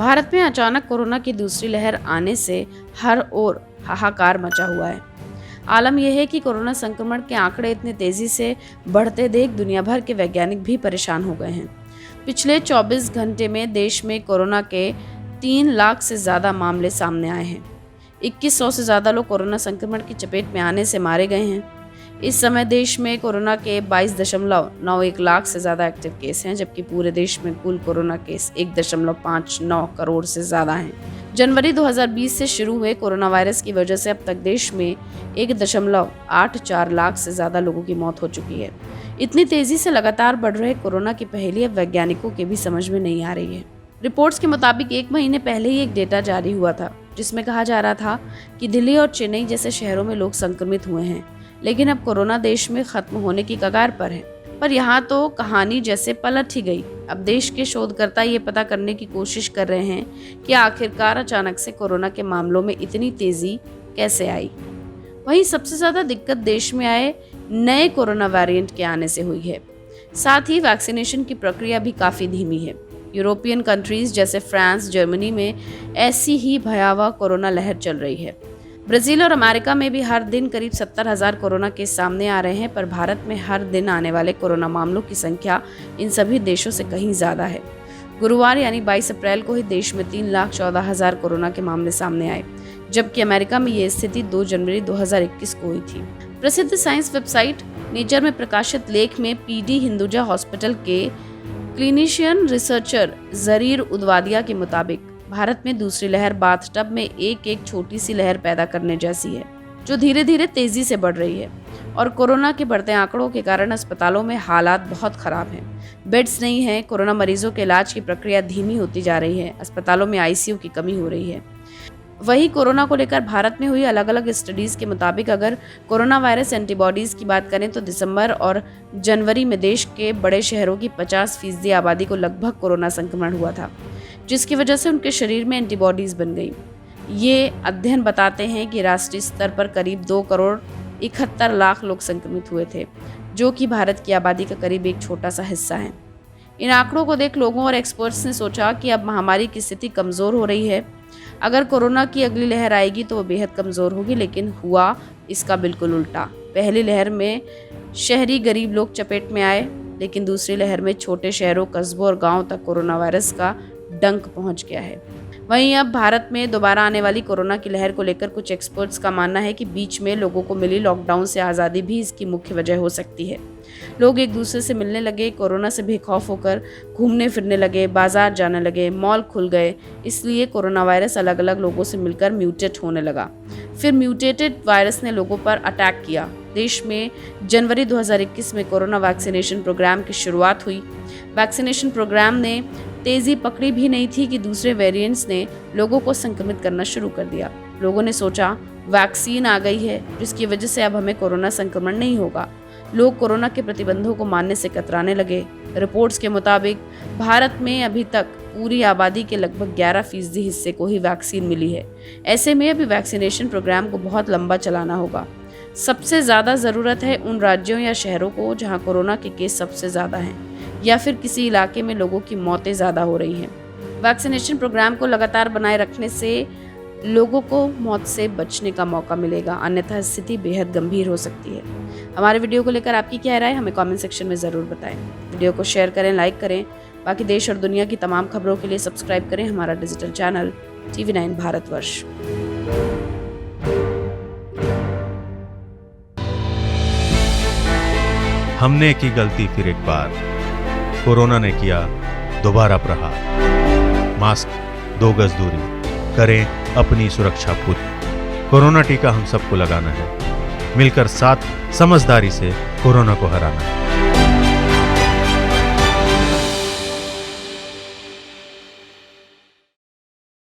भारत में अचानक कोरोना की दूसरी लहर आने से हर ओर हाहाकार मचा हुआ है। आलम यह है कि कोरोना संक्रमण के आंकड़े इतने तेजी से बढ़ते देख दुनिया भर के वैज्ञानिक भी परेशान हो गए हैं। पिछले 24 घंटे में देश में कोरोना के 3 लाख से ज़्यादा मामले सामने आए हैं। 2100 से ज़्यादा लोग कोरोना संक्रमण की चपेट में आने से मारे गए हैं। इस समय देश में कोरोना के 22.91 लाख से ज़्यादा एक्टिव केस हैं, जबकि पूरे देश में कुल कोरोना केस 1.59 करोड़ से ज़्यादा हैं। जनवरी 2020 से शुरू हुए कोरोना वायरस की वजह से अब तक देश में 1.84 लाख से ज़्यादा लोगों की मौत हो चुकी है। इतनी तेज़ी से लगातार बढ़ रहे कोरोना की पहेली अब वैज्ञानिकों के भी समझ में नहीं आ रही है। रिपोर्ट्स के मुताबिक 1 महीने पहले ही एक डेटा जारी हुआ था, जिसमें कहा जा रहा था कि दिल्ली और चेन्नई जैसे शहरों में लोग संक्रमित हुए हैं, लेकिन अब कोरोना देश में खत्म होने की कगार पर है। पर यहाँ तो कहानी जैसे पलट ही गई। अब देश के शोधकर्ता ये पता करने की कोशिश कर रहे हैं कि आखिरकार अचानक से कोरोना के मामलों में इतनी तेजी कैसे आई। वहीं सबसे ज़्यादा दिक्कत देश में आए नए कोरोना वेरिएंट के आने से हुई है। साथ ही वैक्सीनेशन की प्रक्रिया भी काफ़ी धीमी है। यूरोपियन कंट्रीज जैसे फ्रांस, जर्मनी में ऐसी ही भयावह कोरोना लहर चल रही है। ब्राज़ील और अमेरिका में भी हर दिन करीब 70,000 कोरोना केस सामने आ रहे हैं, पर भारत में हर दिन आने वाले कोरोना मामलों की संख्या इन सभी देशों से कहीं ज़्यादा है। गुरुवार यानी 22 अप्रैल को ही देश में 3,14,000 कोरोना के मामले सामने आए, जबकि अमेरिका में ये स्थिति 2 जनवरी 2021 को हुई थी। प्रसिद्ध साइंस वेबसाइट नेचर में प्रकाशित लेख में पीडी हिंदुजा हॉस्पिटल के क्लिनिशियन रिसर्चर जरीर उदवादिया के मुताबिक भारत में दूसरी लहर बाथटब में एक छोटी सी लहर पैदा करने जैसी है, जो धीरे धीरे तेजी से बढ़ रही है। और कोरोना के बढ़ते आंकड़ों के कारण अस्पतालों में हालात बहुत खराब हैं। बेड्स नहीं हैं, कोरोना मरीजों के इलाज की प्रक्रिया धीमी होती जा रही है, अस्पतालों में आईसीयू की कमी हो रही है। वहीं कोरोना को लेकर भारत में हुई अलग अलग स्टडीज के मुताबिक अगर कोरोना वायरस एंटीबॉडीज की बात करें तो दिसंबर और जनवरी में देश के बड़े शहरों की 50% आबादी को लगभग कोरोना संक्रमण हुआ था, जिसकी वजह से उनके शरीर में एंटीबॉडीज बन गई। ये अध्ययन बताते हैं कि राष्ट्रीय स्तर पर करीब 2 करोड़ 71 लाख लोग संक्रमित हुए थे, जो कि भारत की आबादी का करीब एक छोटा सा हिस्सा है। इन आंकड़ों को देख लोगों और एक्सपर्ट्स ने सोचा कि अब महामारी की स्थिति कमज़ोर हो रही है। अगर कोरोना की अगली लहर आएगी तो वो बेहद कमज़ोर होगी, लेकिन हुआ इसका बिल्कुल उल्टा। पहली लहर में शहरी गरीब लोग चपेट में आए, लेकिन दूसरी लहर में छोटे शहरों, कस्बों और गाँव तक कोरोना वायरस का डंक पहुंच गया है। वहीं अब भारत में दोबारा आने वाली कोरोना की लहर को लेकर कुछ एक्सपर्ट्स का मानना है कि बीच में लोगों को मिली लॉकडाउन से आज़ादी भी इसकी मुख्य वजह हो सकती है। लोग एक दूसरे से मिलने लगे, कोरोना से बेखौफ होकर घूमने फिरने लगे, बाजार जाने लगे, मॉल खुल गए, इसलिए कोरोना वायरस अलग अलग लोगों से मिलकर म्यूटेट होने लगा। फिर म्यूटेटेड वायरस ने लोगों पर अटैक किया। देश में जनवरी 2021 में कोरोना वैक्सीनेशन प्रोग्राम की शुरुआत हुई। वैक्सीनेशन प्रोग्राम ने तेजी पकड़ी भी नहीं थी कि दूसरे वेरिएंट्स ने लोगों को संक्रमित करना शुरू कर दिया। लोगों ने सोचा वैक्सीन आ गई है, जिसकी वजह से अब हमें कोरोना संक्रमण नहीं होगा। लोग कोरोना के प्रतिबंधों को मानने से कतराने लगे। रिपोर्ट्स के मुताबिक भारत में अभी तक पूरी आबादी के लगभग 11% हिस्से को ही वैक्सीन मिली है। ऐसे में अभी वैक्सीनेशन प्रोग्राम को बहुत लंबा चलाना होगा। सबसे ज़्यादा ज़रूरत है उन राज्यों या शहरों को जहां कोरोना के केस सबसे ज़्यादा हैं, या फिर किसी इलाके में लोगों की मौतें ज़्यादा हो रही हैं। वैक्सीनेशन प्रोग्राम को लगातार बनाए रखने से लोगों को मौत से बचने का मौका मिलेगा, अन्यथा स्थिति बेहद गंभीर हो सकती है। हमारे वीडियो को लेकर आपकी क्या राय है, हमें कमेंट सेक्शन में ज़रूर बताएं। वीडियो को शेयर करें, लाइक करें। बाकी देश और दुनिया की तमाम खबरों के लिए सब्सक्राइब करें हमारा डिजिटल चैनल TV9 भारतवर्ष। हमने की गलती फिर एक बार, कोरोना ने किया दोबारा प्रहार। मास्क, 2 गज दूरी, करें अपनी सुरक्षा पूरी। कोरोना टीका हम सबको लगाना है, मिलकर साथ समझदारी से कोरोना को हराना है।